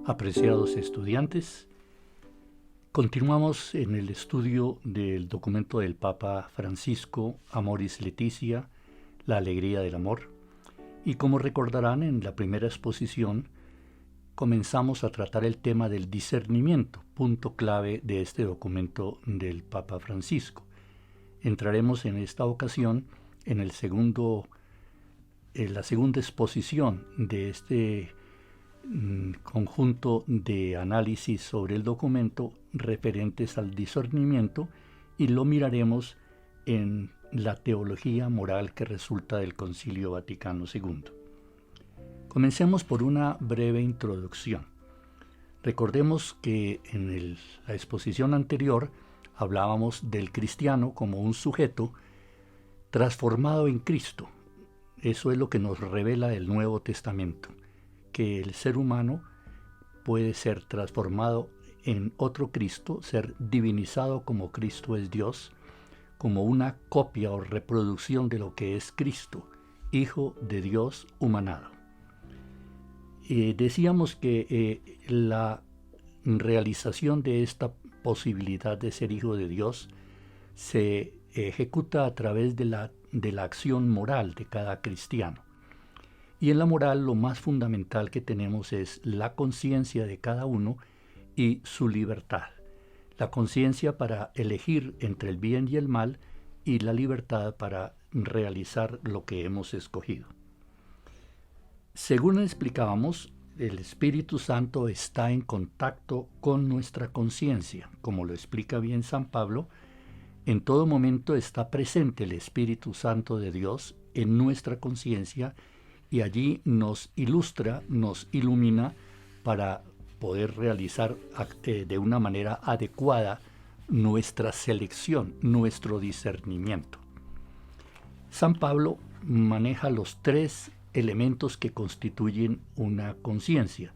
Apreciados estudiantes, continuamos en el estudio del documento del Papa Francisco, Amoris Laetitia, la alegría del amor. Y como recordarán, en la primera exposición comenzamos a tratar el tema del discernimiento, punto clave de este documento del Papa Francisco. Entraremos en esta ocasión en la segunda exposición de este conjunto de análisis sobre el documento referentes al discernimiento, y lo miraremos en la teología moral que resulta del Concilio Vaticano II. Comencemos por una breve introducción. Recordemos que en la exposición anterior hablábamos del cristiano como un sujeto transformado en Cristo. Eso es lo que nos revela el Nuevo Testamento, que el ser humano puede ser transformado en otro Cristo, ser divinizado como Cristo es Dios, como una copia o reproducción de lo que es Cristo, Hijo de Dios humanado. Decíamos que la realización de esta posibilidad de ser Hijo de Dios se ejecuta a través de la acción moral de cada cristiano. Y en la moral lo más fundamental que tenemos es la conciencia de cada uno y su libertad. La conciencia para elegir entre el bien y el mal, y la libertad para realizar lo que hemos escogido. Según explicábamos, el Espíritu Santo está en contacto con nuestra conciencia. Como lo explica bien San Pablo, en todo momento está presente el Espíritu Santo de Dios en nuestra conciencia, y allí nos ilustra, nos ilumina para poder realizar de una manera adecuada nuestra selección, nuestro discernimiento. San Pablo maneja los tres elementos que constituyen una conciencia,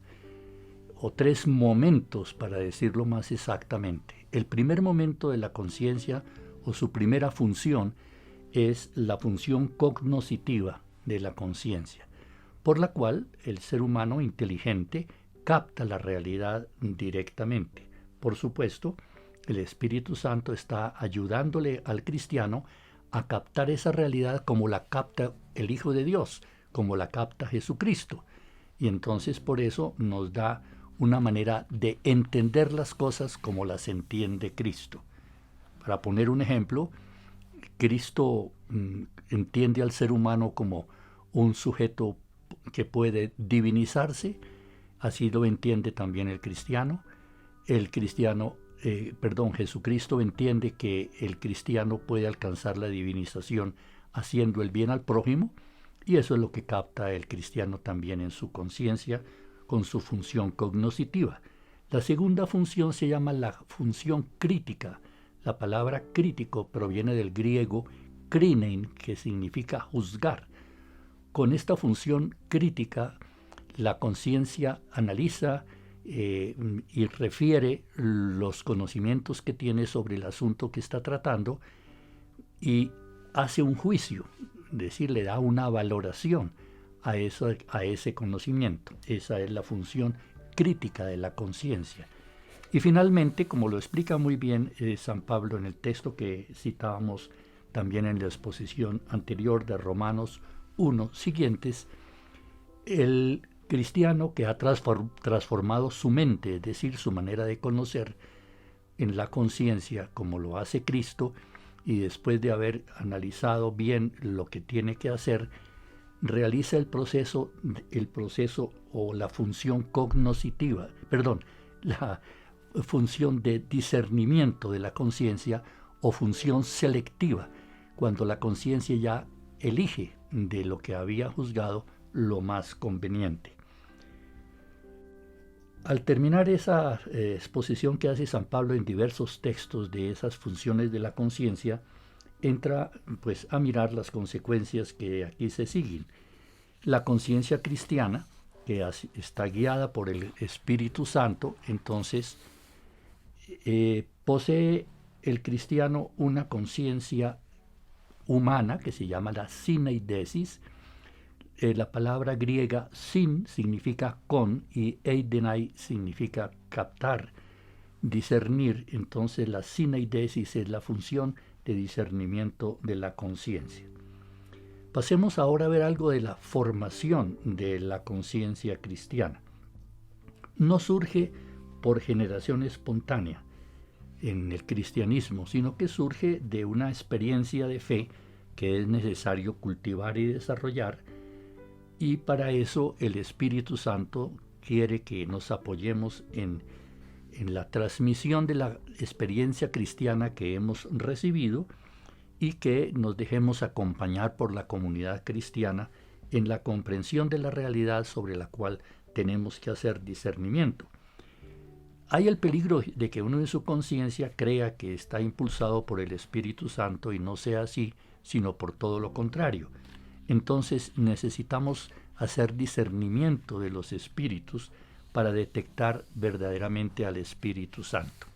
o tres momentos, para decirlo más exactamente. El primer momento de la conciencia, o su primera función, es la función cognoscitiva de la conciencia, por la cual el ser humano inteligente capta la realidad directamente. Por supuesto, el Espíritu Santo está ayudándole al cristiano a captar esa realidad como la capta el Hijo de Dios, como la capta Jesucristo. Y entonces por eso nos da una manera de entender las cosas como las entiende Cristo. Para poner un ejemplo, Cristo entiende al ser humano como un sujeto que puede divinizarse, así lo entiende también el cristiano. Jesucristo entiende que el cristiano puede alcanzar la divinización haciendo el bien al prójimo, y eso es lo que capta el cristiano también en su conciencia con su función cognoscitiva. La segunda función se llama la función crítica. La palabra crítico proviene del griego krinein, que significa juzgar. Con esta función crítica, la conciencia analiza y refiere los conocimientos que tiene sobre el asunto que está tratando, y hace un juicio, es decir, le da una valoración a ese conocimiento. Esa es la función crítica de la conciencia. Y finalmente, como lo explica muy bien San Pablo en el texto que citábamos también en la exposición anterior de Romanos 1 siguientes, el cristiano que ha transformado su mente, es decir, su manera de conocer, en la conciencia como lo hace Cristo, y después de haber analizado bien lo que tiene que hacer, realiza el proceso o la función cognoscitiva, la función de discernimiento de la conciencia, o función selectiva, cuando la conciencia ya elige de lo que había juzgado lo más conveniente. Al terminar esa exposición que hace San Pablo en diversos textos de esas funciones de la conciencia, entra pues a mirar las consecuencias que aquí se siguen. La conciencia cristiana, que está guiada por el Espíritu Santo, entonces posee el cristiano una conciencia humana que se llama la syneidesis, la palabra griega sin significa con y eidenai significa captar, discernir. Entonces la sineidesis es la función de discernimiento de la conciencia. Pasemos ahora a ver algo de la formación de la conciencia cristiana. No surge por generación espontánea en el cristianismo, sino que surge de una experiencia de fe que es necesario cultivar y desarrollar, y para eso el Espíritu Santo quiere que nos apoyemos en la transmisión de la experiencia cristiana que hemos recibido y que nos dejemos acompañar por la comunidad cristiana en la comprensión de la realidad sobre la cual tenemos que hacer discernimiento. Hay el peligro de que uno en su conciencia crea que está impulsado por el Espíritu Santo y no sea así, sino por todo lo contrario. Entonces necesitamos hacer discernimiento de los espíritus para detectar verdaderamente al Espíritu Santo.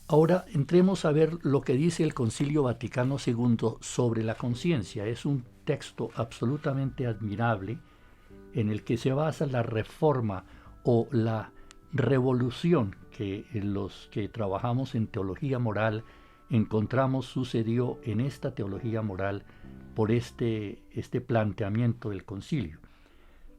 Ahora entremos a ver lo que dice el Concilio Vaticano II sobre la conciencia. Es un texto absolutamente admirable en el que se basa la reforma o la revolución que los que trabajamos en teología moral encontramos sucedió en esta teología moral por este planteamiento del concilio.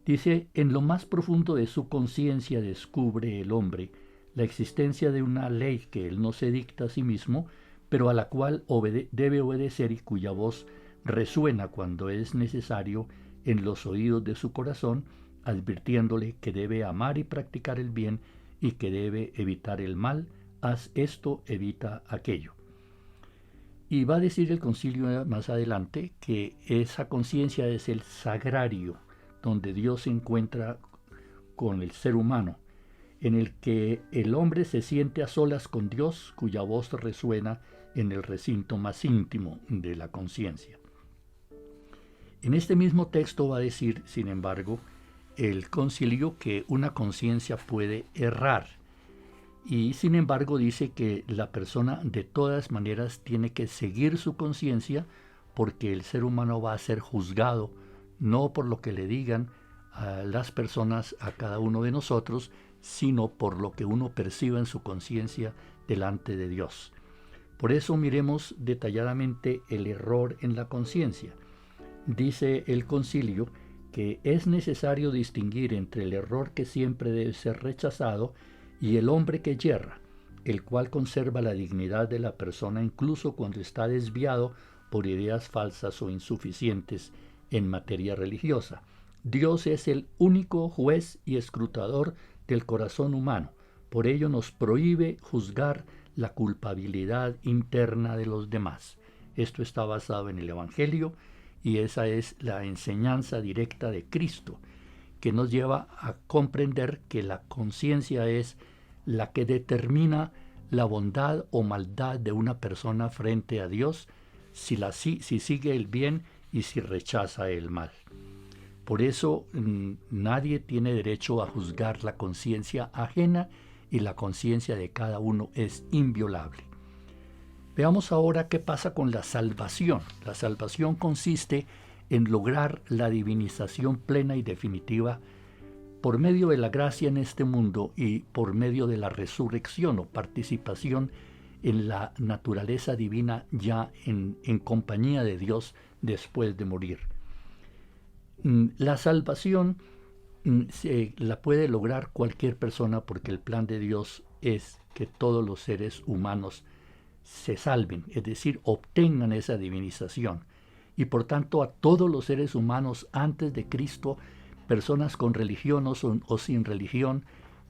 Dice: en lo más profundo de su conciencia descubre el hombre la existencia de una ley que él no se dicta a sí mismo, pero a la cual debe obedecer y cuya voz resuena cuando es necesario en los oídos de su corazón, advirtiéndole que debe amar y practicar el bien y que debe evitar el mal. Haz esto, evita aquello. Y va a decir el concilio más adelante que esa conciencia es el sagrario donde Dios se encuentra con el ser humano, en el que el hombre se siente a solas con Dios, cuya voz resuena en el recinto más íntimo de la conciencia. En este mismo texto va a decir, sin embargo, el concilio que una conciencia puede errar, y sin embargo dice que la persona de todas maneras tiene que seguir su conciencia, porque el ser humano va a ser juzgado no por lo que le digan a las personas, a cada uno de nosotros, sino por lo que uno perciba en su conciencia delante de Dios. Por eso miremos detalladamente el error en la conciencia. Dice el concilio que es necesario distinguir entre el error que siempre debe ser rechazado y el hombre que yerra, el cual conserva la dignidad de la persona incluso cuando está desviado por ideas falsas o insuficientes en materia religiosa. Dios es el único juez y escrutador del corazón humano. Por ello nos prohíbe juzgar la culpabilidad interna de los demás. Esto está basado en el Evangelio y esa es la enseñanza directa de Cristo, que nos lleva a comprender que la conciencia es la que determina la bondad o maldad de una persona frente a Dios, si sigue el bien y si rechaza el mal. Por eso nadie tiene derecho a juzgar la conciencia ajena y la conciencia de cada uno es inviolable. Veamos ahora qué pasa con la salvación. La salvación consiste en lograr la divinización plena y definitiva por medio de la gracia en este mundo y por medio de la resurrección o participación en la naturaleza divina ya en compañía de Dios después de morir. La salvación la puede lograr cualquier persona porque el plan de Dios es que todos los seres humanos se salven, es decir, obtengan esa divinización. Y por tanto a todos los seres humanos antes de Cristo, personas con religión o sin religión,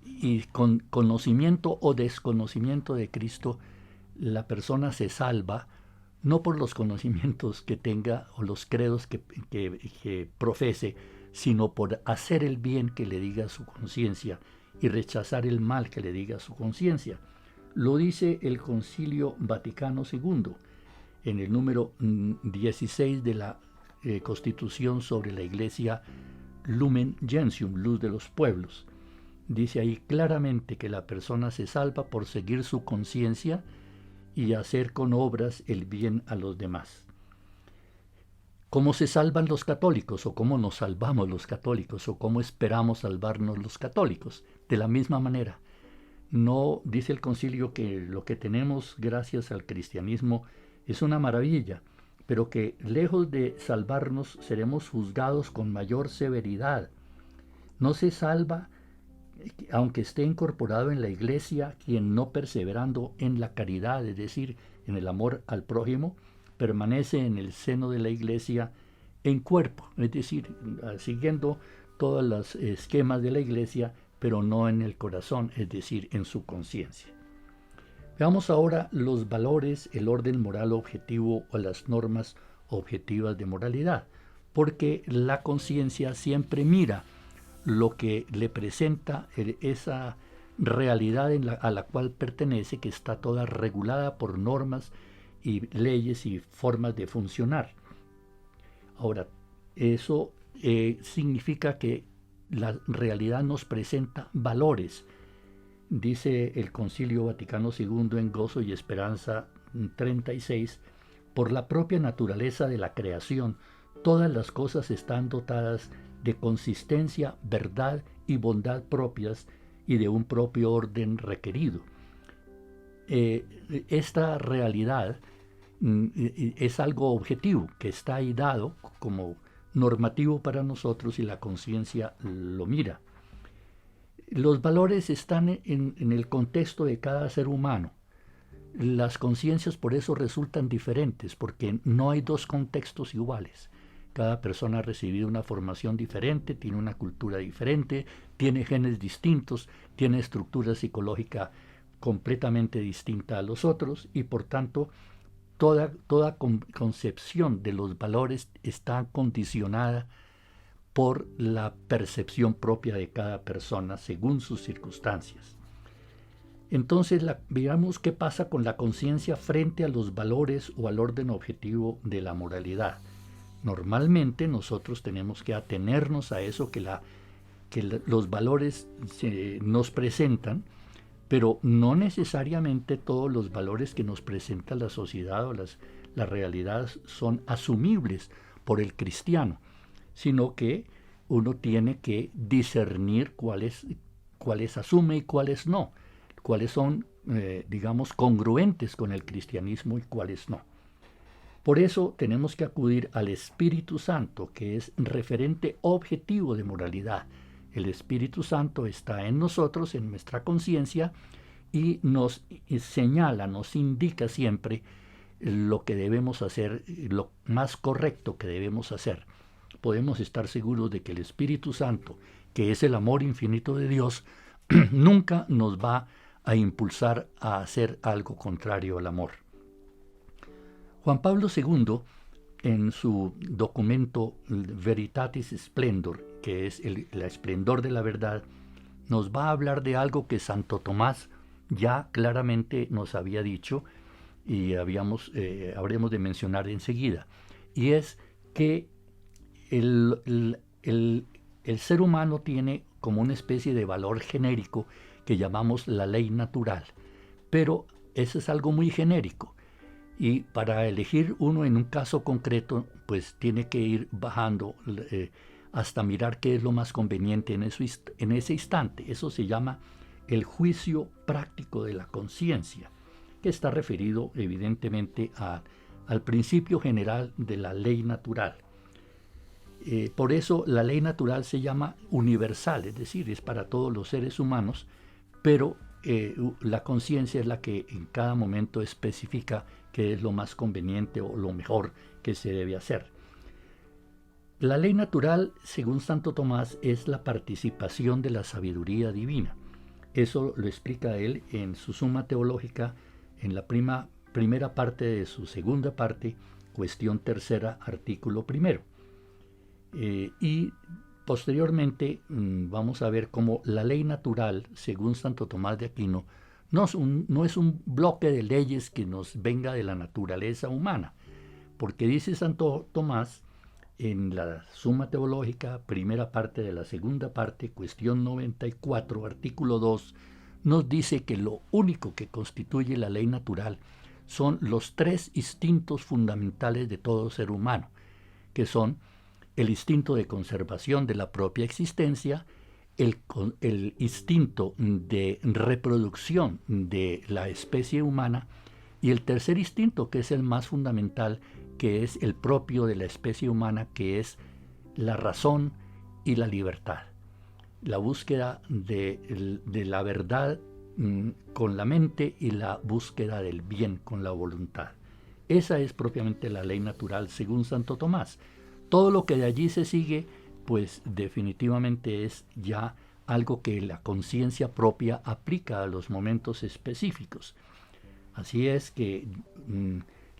y con conocimiento o desconocimiento de Cristo, la persona se salva no por los conocimientos que tenga o los credos que profese, sino por hacer el bien que le diga su conciencia y rechazar el mal que le diga su conciencia. Lo dice el Concilio Vaticano II en el número 16 de la Constitución sobre la Iglesia, Lumen Gentium, luz de los pueblos. Dice ahí claramente que la persona se salva por seguir su conciencia y hacer con obras el bien a los demás. ¿Cómo se salvan los católicos o cómo nos salvamos los católicos o cómo esperamos salvarnos los católicos? De la misma manera, no dice el concilio que lo que tenemos gracias al cristianismo es una maravilla, pero que lejos de salvarnos seremos juzgados con mayor severidad. No se salva, aunque esté incorporado en la iglesia, quien no perseverando en la caridad, es decir, en el amor al prójimo, permanece en el seno de la iglesia en cuerpo, es decir, siguiendo todos los esquemas de la iglesia, pero no en el corazón, es decir, en su conciencia. Veamos ahora los valores, el orden moral objetivo o las normas objetivas de moralidad, porque la conciencia siempre mira lo que le presenta esa realidad a la cual pertenece, que está toda regulada por normas y leyes y formas de funcionar. Ahora, eso significa que la realidad nos presenta valores. Dice el Concilio Vaticano II en Gozo y Esperanza 36, por la propia naturaleza de la creación, todas las cosas están dotadas de consistencia, verdad y bondad propias y de un propio orden requerido. Esta realidad es algo objetivo que está ahí dado como normativo para nosotros y la conciencia lo mira. Los valores están en el contexto de cada ser humano. Las conciencias por eso resultan diferentes, porque no hay dos contextos iguales. Cada persona ha recibido una formación diferente, tiene una cultura diferente, tiene genes distintos, tiene estructura psicológica completamente distinta a los otros y por tanto toda concepción de los valores está condicionada por la percepción propia de cada persona según sus circunstancias. Entonces, veamos qué pasa con la conciencia frente a los valores o al orden objetivo de la moralidad. Normalmente nosotros tenemos que atenernos a eso que los valores nos presentan, pero no necesariamente todos los valores que nos presenta la sociedad o las realidad son asumibles por el cristiano, sino que uno tiene que discernir cuáles asume y cuáles no, cuáles son, digamos, congruentes con el cristianismo y cuáles no. Por eso tenemos que acudir al Espíritu Santo, que es referente objetivo de moralidad. El Espíritu Santo está en nosotros, en nuestra conciencia, y nos señala, nos indica siempre lo que debemos hacer, lo más correcto que debemos hacer. Podemos estar seguros de que el Espíritu Santo, que es el amor infinito de Dios, nunca nos va a impulsar a hacer algo contrario al amor. Juan Pablo II, en su documento Veritatis Splendor, que es el esplendor de la verdad, nos va a hablar de algo que Santo Tomás ya claramente nos había dicho y habremos de mencionar enseguida, y es que el ser humano tiene como una especie de valor genérico que llamamos la ley natural, pero eso es algo muy genérico. Y para elegir uno en un caso concreto, pues tiene que ir bajando hasta mirar qué es lo más conveniente en ese instante. Eso se llama el juicio práctico de la conciencia, que está referido evidentemente al principio general de la ley natural. Por eso la ley natural se llama universal, es decir, es para todos los seres humanos, pero la conciencia es la que en cada momento especifica qué es lo más conveniente o lo mejor que se debe hacer. La ley natural, según Santo Tomás, es la participación de la sabiduría divina. Eso lo explica él en su Suma Teológica, en la primera parte de su segunda parte, cuestión tercera, artículo primero. Y posteriormente vamos a ver cómo la ley natural, según Santo Tomás de Aquino, no es un bloque de leyes que nos venga de la naturaleza humana, porque dice Santo Tomás en la Suma Teológica, primera parte de la segunda parte, cuestión 94, artículo 2, nos dice que lo único que constituye la ley natural son los tres instintos fundamentales de todo ser humano, que son el instinto de conservación de la propia existencia, el instinto de reproducción de la especie humana, y el tercer instinto, que es el más fundamental, que es el propio de la especie humana, que es la razón y la libertad. La búsqueda de la verdad con la mente y la búsqueda del bien con la voluntad. Esa es propiamente la ley natural según Santo Tomás. Todo lo que de allí se sigue, pues definitivamente es ya algo que la conciencia propia aplica a los momentos específicos. Así es que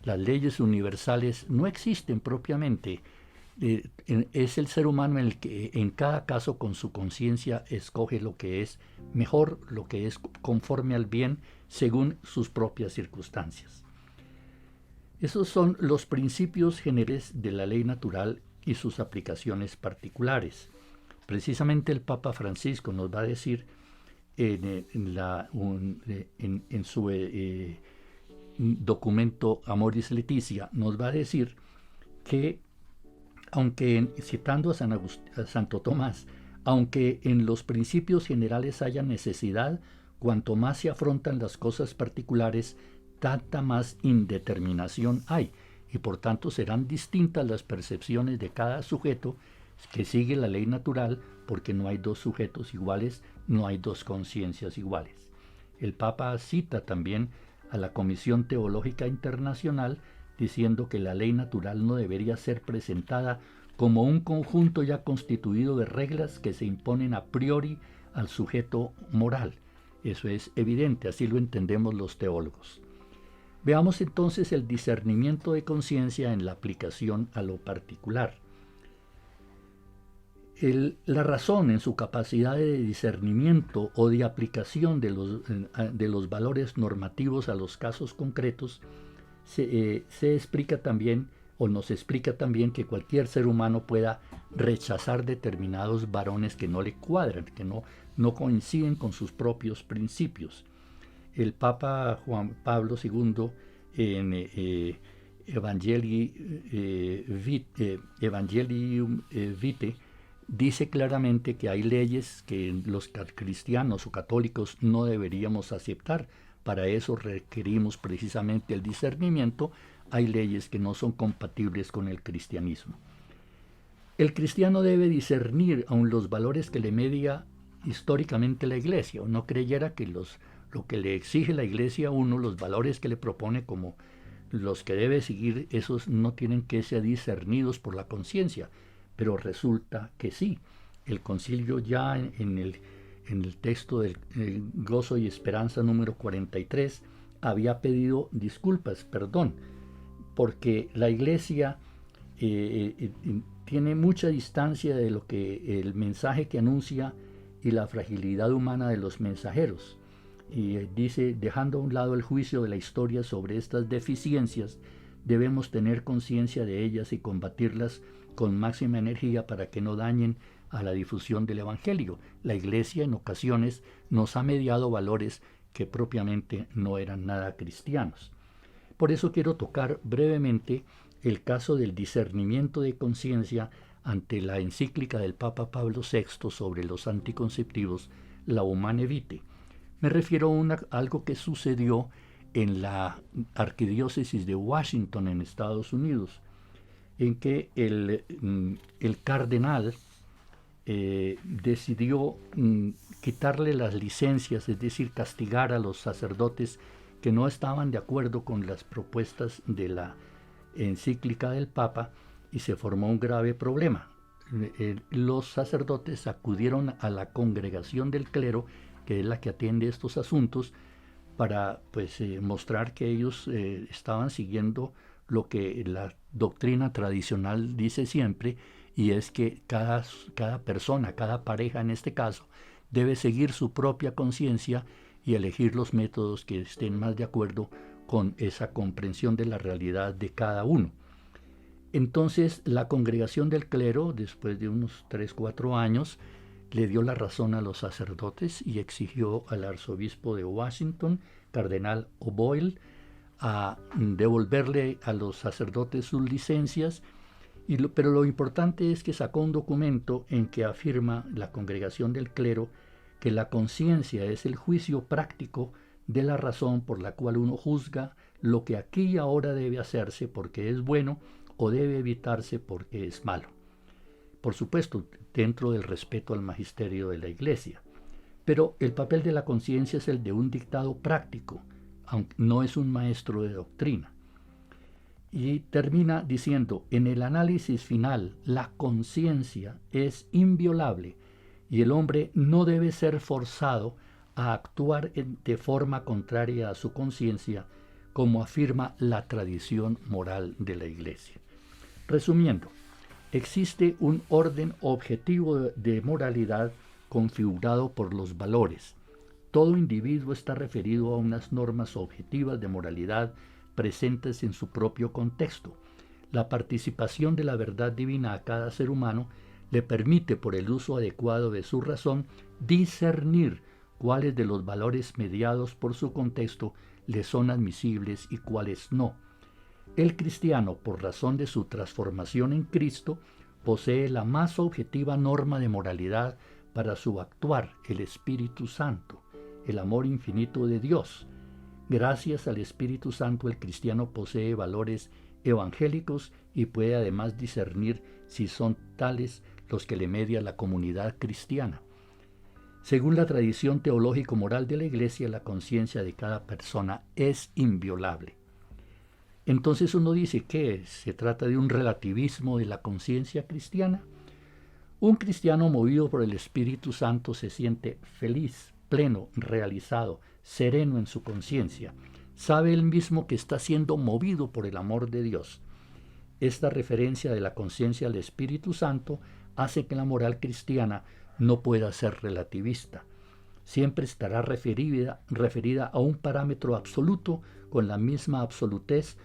las leyes universales no existen propiamente. Es el ser humano el que en cada caso con su conciencia escoge lo que es mejor, lo que es conforme al bien según sus propias circunstancias. Esos son los principios generales de la ley natural y sus aplicaciones particulares. Precisamente el Papa Francisco nos va a decir en su documento Amoris Laetitia, nos va a decir que, aunque citando a Santo Tomás, aunque en los principios generales haya necesidad, cuanto más se afrontan las cosas particulares, tanta más indeterminación hay, y por tanto serán distintas las percepciones de cada sujeto que sigue la ley natural, porque no hay dos sujetos iguales, no hay dos conciencias iguales. El Papa cita también a la Comisión Teológica Internacional, diciendo que la ley natural no debería ser presentada como un conjunto ya constituido de reglas que se imponen a priori al sujeto moral. Eso es evidente, así lo entendemos los teólogos. Veamos entonces el discernimiento de conciencia en la aplicación a lo particular. La razón en su capacidad de discernimiento o de aplicación de los valores normativos a los casos concretos se explica también, o nos explica también, que cualquier ser humano pueda rechazar determinados varones que no le cuadran, que no coinciden con sus propios principios. El Papa Juan Pablo II en Evangelium Vitae dice claramente que hay leyes que los cristianos o católicos no deberíamos aceptar. Para eso requerimos precisamente el discernimiento. Hay leyes que no son compatibles con el cristianismo. El cristiano debe discernir aun los valores que le media históricamente la Iglesia. O no creyera que lo que le exige la Iglesia a uno, los valores que le propone como los que debe seguir, esos no tienen que ser discernidos por la conciencia. Pero resulta que sí. El concilio ya en el texto del Gozo y Esperanza número 43 había pedido disculpas, perdón, porque la Iglesia tiene mucha distancia de lo que el mensaje que anuncia y la fragilidad humana de los mensajeros. Y dice, dejando a un lado el juicio de la historia sobre estas deficiencias, debemos tener conciencia de ellas y combatirlas con máxima energía para que no dañen a la difusión del Evangelio. La Iglesia en ocasiones nos ha mediado valores que propiamente no eran nada cristianos. Por eso quiero tocar brevemente el caso del discernimiento de conciencia ante la encíclica del Papa Pablo VI sobre los anticonceptivos, la Humanae Vitae. Me refiero a algo que sucedió en la arquidiócesis de Washington en Estados Unidos, en que el cardenal decidió quitarle las licencias, es decir, castigar a los sacerdotes que no estaban de acuerdo con las propuestas de la encíclica del Papa, y se formó un grave problema. Los sacerdotes acudieron a la congregación del clero, que es la que atiende estos asuntos, para mostrar que ellos estaban siguiendo lo que la doctrina tradicional dice siempre, y es que cada persona, cada pareja en este caso, debe seguir su propia conciencia y elegir los métodos que estén más de acuerdo con esa comprensión de la realidad de cada uno. Entonces la congregación del clero, después de unos 3-4 años, le dio la razón a los sacerdotes y exigió al arzobispo de Washington, cardenal O'Boyle, a devolverle a los sacerdotes sus licencias Pero lo importante es que sacó un documento en que afirma la Congregación del Clero que la conciencia es el juicio práctico de la razón por la cual uno juzga lo que aquí y ahora debe hacerse porque es bueno o debe evitarse porque es malo. Por supuesto, dentro del respeto al magisterio de la Iglesia. Pero el papel de la conciencia es el de un dictado práctico, aunque no es un maestro de doctrina. Y termina diciendo, en el análisis final, la conciencia es inviolable y el hombre no debe ser forzado a actuar de forma contraria a su conciencia, como afirma la tradición moral de la Iglesia. Resumiendo, existe un orden objetivo de moralidad configurado por los valores. Todo individuo está referido a unas normas objetivas de moralidad presentes en su propio contexto. La participación de la verdad divina a cada ser humano le permite, por el uso adecuado de su razón, discernir cuáles de los valores mediados por su contexto le son admisibles y cuáles no. El cristiano, por razón de su transformación en Cristo, posee la más objetiva norma de moralidad para su actuar, el Espíritu Santo, el amor infinito de Dios. Gracias al Espíritu Santo, el cristiano posee valores evangélicos y puede además discernir si son tales los que le media la comunidad cristiana. Según la tradición teológico-moral de la Iglesia, la conciencia de cada persona es inviolable. Entonces uno dice que se trata de un relativismo de la conciencia cristiana. Un cristiano movido por el Espíritu Santo se siente feliz, pleno, realizado, sereno en su conciencia. Sabe él mismo que está siendo movido por el amor de Dios. Esta referencia de la conciencia al Espíritu Santo hace que la moral cristiana no pueda ser relativista. Siempre estará referida a un parámetro absoluto con la misma absolutez,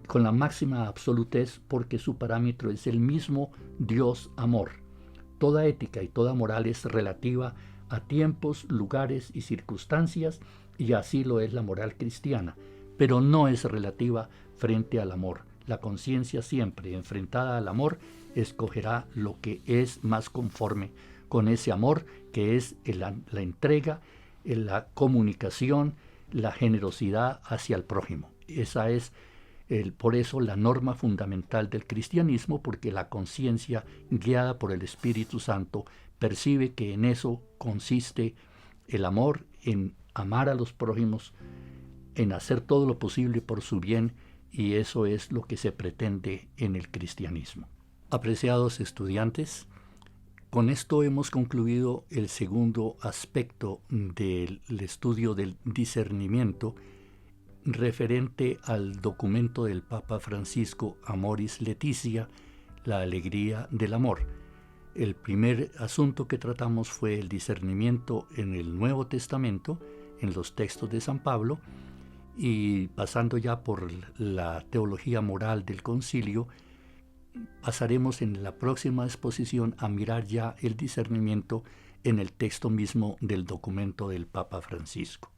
con la máxima absolutez, porque su parámetro es el mismo Dios amor. Toda ética y toda moral es relativa a tiempos, lugares y circunstancias, y así lo es la moral cristiana, pero no es relativa frente al amor. La conciencia siempre enfrentada al amor escogerá lo que es más conforme con ese amor, que es la entrega, la comunicación, la generosidad hacia el prójimo. Esa es por eso la norma fundamental del cristianismo, porque la conciencia, guiada por el Espíritu Santo, percibe que en eso consiste el amor, en amar a los prójimos, en hacer todo lo posible por su bien, y eso es lo que se pretende en el cristianismo. Apreciados estudiantes, con esto hemos concluido el segundo aspecto del estudio del discernimiento referente al documento del Papa Francisco Amoris Laetitia, la alegría del amor. El primer asunto que tratamos fue el discernimiento en el Nuevo Testamento, en los textos de San Pablo, y pasando ya por la teología moral del concilio, pasaremos en la próxima exposición a mirar ya el discernimiento en el texto mismo del documento del Papa Francisco.